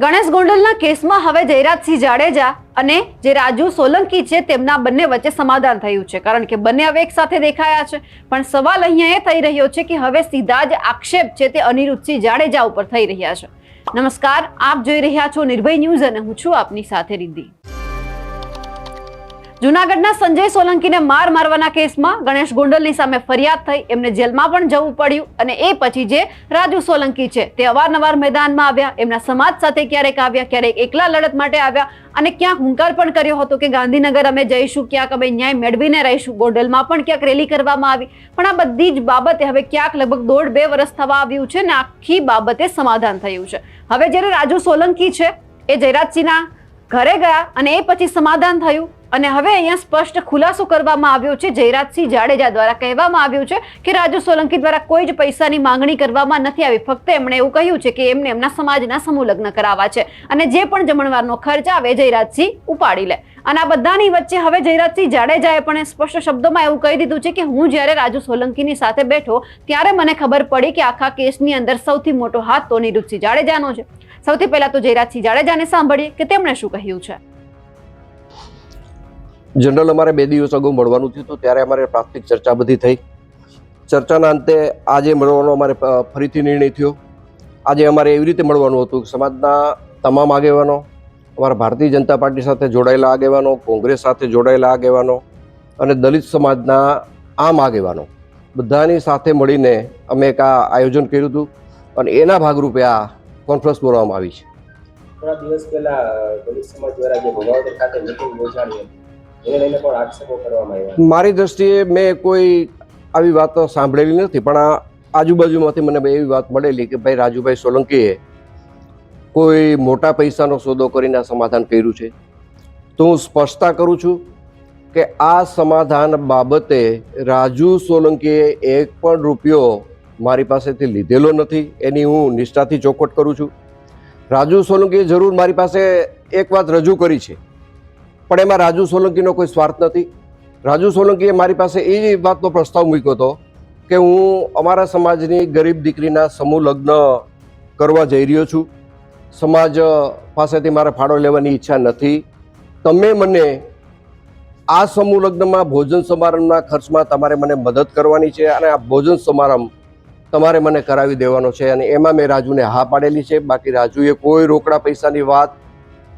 ગણેશ ગોંડલના કેસમાં હવે જયરાજસિંહ જાડેજા અને જે રાજુ સોલંકી છે તેમના બંને વચ્ચે સમાધાન થયું છે, કારણ કે બંને હવે એક સાથે દેખાયા છે। પણ સવાલ અહીંયા એ થઈ રહ્યો છે કે હવે સીધા જ આક્ષેપ છે તે અનિરુદ્ધસિંહ જાડેજા ઉપર થઈ રહ્યા છે। નમસ્કાર, આપ જોઈ રહ્યા છો નિર્ભય ન્યૂઝ અને હું છું આપની સાથે રિદ્ધિ। જૂનાગઢના સંજય સોલંકીને માર મારવાના કેસમાં ગણેશ ગોંડલની સામે ફરિયાદ થઈ, એમને જેલમાં પણ જવું પડ્યું અને એ પછી જે રાજુ સોલંકી છે તે અવારનવાર મેદાનમાં આવ્યા, એમના સમાજ સાથે ક્યારેક આવ્યા, ક્યારેક એકલા લડત માટે આવ્યા અને ક્યાંક હુંકાર પણ કર્યો હતો કે ગાંધીનગર અમે જઈશું, ક્યાંક અમે ન્યાય મેળવીને રહીશું। ગોંડલમાં પણ ક્યાંક રેલી કરવામાં આવી, પણ આ બધી જ બાબતે હવે ક્યાંક લગભગ 1.5-2 વર્ષ થવા આવ્યું છે ને આખી બાબતે સમાધાન થયું છે। હવે જ્યારે રાજુ સોલંકી છે એ જયરાજસિંહના ઘરે ગયા અને એ પછી સમાધાન થયું અને હવે અહીંયા સ્પષ્ટ ખુલાસો કરવામાં આવ્યો છે। જયરાજસિંહ જાડેજા દ્વારા કહેવામાં આવ્યું છે કે રાજુ સોલંકી દ્વારા કોઈ જ પૈસાની માંગણી કરવામાં નથી આવી, ફક્ત એમણે એવું કહ્યું છે કે એમને એમના સમાજના સમૂહ લગ્ન કરાવવા છે અને જે પણ જમણવારનો ખર્ચ આવે જયરાજસિંહ ઉપાડી લે। અને આ બધાની વચ્ચે હવે જયરાજસિંહ જાડેજાએ પણ સ્પષ્ટ શબ્દોમાં એવું કહી દીધું છે કે હું જ્યારે રાજુ સોલંકીની સાથે બેઠો ત્યારે મને ખબર પડી કે આખા કેસની અંદર સૌથી મોટો હાથ તો અનિરુદ્ધસિંહ જાડેજાનો છે। સૌથી પહેલા તો જયરાજસિંહ જાડેજાને સાંભળીએ કે તેમણે શું કહ્યું છે। જનરલ અમારે 2 દિવસ અગાઉ મળવાનું થયું હતું, ત્યારે અમારે પ્રાથમિક ચર્ચા બધી થઈ। ચર્ચાના અંતે આજે મળવાનો અમારે ફરીથી નિર્ણય થયો। આજે અમારે એવી રીતે મળવાનું હતું કે સમાજના તમામ આગેવાનો, અમારા ભારતીય જનતા પાર્ટી સાથે જોડાયેલા આગેવાનો, કોંગ્રેસ સાથે જોડાયેલા આગેવાનો અને દલિત સમાજના આમ આગેવાનો બધાની સાથે મળીને અમે એક આ આયોજન કર્યું હતું અને એના ભાગરૂપે આ કોન્ફરન્સ બોલાવવામાં આવી છે। થોડા દિવસ પહેલા દલિત સમાજ દ્વારા જે ભોગાવદર ખાતે મીટિંગ યોજાણી હતી, એને લઈને પણ આક્ષેપો કરવામાં આવ્યા। મારી દ્રષ્ટિએ મેં કોઈ આવી વાતો સાંભળેલી નથી, પણ આ આજુબાજુમાંથી મને એવી વાત મળેલી કે ભાઈ રાજુભાઈ સોલંકીએ કોઈ મોટા પૈસાનો સોદો કરીને આ સમાધાન કર્યું છે। તો હું સ્પષ્ટતા કરું છું કે આ સમાધાન બાબતે રાજુ સોલંકીએ એક પણ રૂપિયો મારી પાસેથી લીધેલો નથી, એની હું નિષ્ઠાથી ચોખવટ કરું છું। રાજુ સોલંકીએ જરૂર મારી પાસે એક વાત રજૂ કરી છે, પણ એમાં રાજુ સોલંકીનો કોઈ સ્વાર્થ નથી। રાજુ સોલંકીએ મારી પાસે એ વાતનો પ્રસ્તાવ મૂક્યો હતો કે હું અમારા સમાજની ગરીબ દીકરીના સમૂહ લગ્ન કરવા જઈ રહ્યો છું, સમાજ પાસેથી મારે ફાળો લેવાની ઈચ્છા નથી, તમે મને આ સમૂહ લગ્નમાં ભોજન સમારંભના ખર્ચમાં તમારે મને મદદ કરવાની છે અને આ ભોજન સમારંભ તમારે મને કરાવી દેવાનો છે। અને એમાં મેં રાજુને હા પાડેલી છે। બાકી રાજુએ કોઈ રોકડા પૈસાની વાત,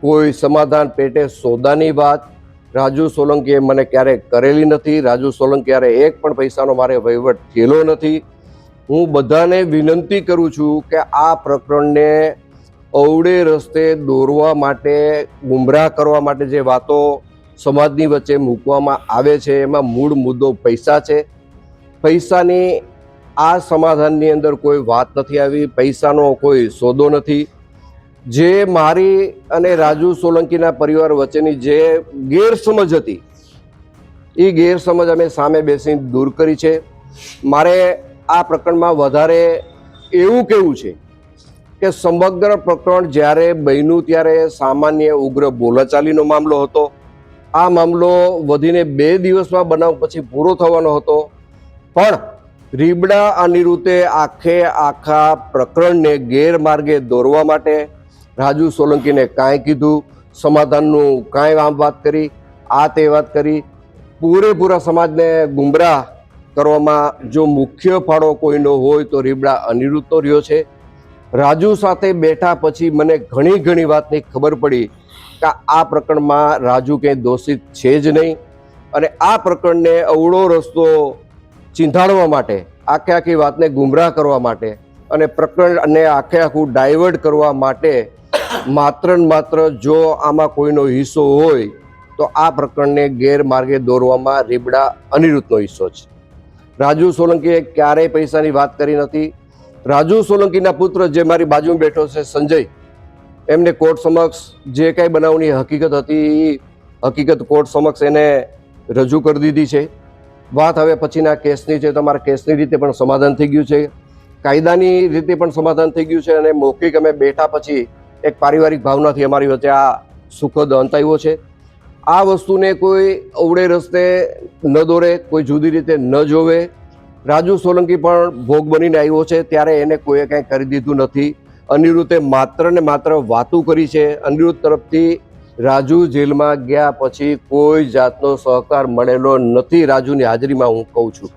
કોઈ સમાધાન પેટે સોદાની વાત રાજુ સોલંકીએ મને ક્યારેય કરેલી નથી। રાજુ સોલંકીએ એક પણ પૈસાનો મારે વહીવટ થયેલો નથી। હું બધાને વિનંતી કરું છું કે આ પ્રકરણને અવળે રસ્તે દોરવા માટે, ગુમરાહ કરવા માટે જે વાતો સમાજની વચ્ચે મૂકવામાં આવે છે એમાં મૂળ મુદ્દો પૈસા છે। પૈસાની આ સમાધાનની અંદર કોઈ વાત નથી આવી, પૈસાનો કોઈ સોદો નથી। જે મારી અને રાજુ સોલંકીના પરિવાર વચ્ચેની જે ગેરસમજ હતી એ ગેરસમજ અમે સામે બેસીને દૂર કરી છે। મારે આ પ્રકરણમાં વધારે એવું કહેવું છે કે સમગ્ર પ્રકરણ જ્યારે બન્યું ત્યારે સામાન્ય ઉગ્ર બોલાચાલીનો મામલો હતો। આ મામલો વધીને 2 દિવસમાં બનાવ પછી પૂરો થવાનો હતો, પણ રીબડા અનિરુદ્ધે આખા પ્રકરણને ગેરમાર્ગે દોરવા માટે રાજુ સોલંકીને કાંઈ કીધું, સમાધાનનું કાંઈ આમ વાત કરી, આ તે વાત કરી, પૂરેપૂરા સમાજને ગુમરાહ કરવામાં જો મુખ્ય ફાળો કોઈનો હોય તો રીબડા અનિરુદ્ધનો રહ્યો છે। રાજુ સાથે બેઠા પછી મને ઘણી વાતની ખબર પડી કે આ પ્રકરણમાં રાજુ કંઈ દોષિત છે જ નહીં અને આ પ્રકરણને અવળો રસ્તો ચીંધાડવા માટે, આખી વાતને ગુમરાહ કરવા માટે અને પ્રકરણને આખું ડાયવર્ટ કરવા માટે માત્ર ને માત્ર જો આમાં કોઈનો હિસ્સો હોય તો આ પ્રકરણને ગેરમાર્ગે દોરવામાં રીબડા અનિરુદ્ધનો હિસ્સો છે। રાજુ સોલંકીએ ક્યારેય પૈસાની વાત કરી નથી। રાજુ સોલંકીના પુત્ર જે મારી બાજુમાં બેઠો છે સંજય, એમને કોર્ટ સમક્ષ જે કાંઈ બનાવની હકીકત હતી એ હકીકત કોર્ટ સમક્ષ એને રજૂ કરી દીધી છે। વાત હવે પછીના કેસની છે, તમારા કેસની રીતે પણ સમાધાન થઈ ગયું છે, કાયદાની રીતે પણ સમાધાન થઈ ગયું છે અને મૌખિક અમે બેઠા પછી એક પારિવારિક ભાવનાથી અમારી વચ્ચે આ સુખદ અંત આવ્યો છે। આ વસ્તુને કોઈ અવળે રસ્તે ન દોરે, કોઈ જુદી રીતે ન જોવે। રાજુ સોલંકી પણ ભોગ બનીને આવ્યો છે, ત્યારે એને કોઈએ કાંઈ કરી દીધું નથી। અનિરુદ્ધે માત્ર ને માત્ર વાતું કરી છે. અનિરુદ્ધ તરફથી રાજુ જેલમાં ગયા પછી કોઈ જાતનો સહકાર મળેલો નથી. રાજુની હાજરીમાં હું કહું છું.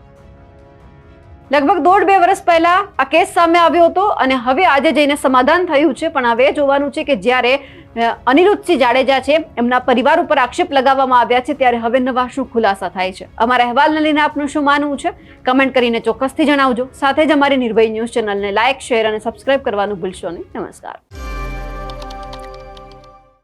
લગભગ 1.5-2 વર્ષ પહેલા આ કેસ સામે આવ્યો હતો અને હવે આજે જઈને સમાધાન થયું છે. પણ હવે જોવાનું છે કે જ્યારે અનિરુદ્ધસિંહ જાડેજા છે એમના પરિવાર ઉપર આક્ષેપ લગાવવામાં આવ્યા છે ત્યારે હવે નવા શું ખુલાસા થાય છે. અમારા અહેવાલને લઈને આપનું શું માનવું છે કમેન્ટ કરીને ચોક્કસથી જણાવજો. સાથે જ અમારી નિર્ભય ન્યૂઝ ચેનલને લાઇક, શેર અને સબસ્ક્રાઇબ કરવાનું ભૂલશો નહીં. નમસ્કાર.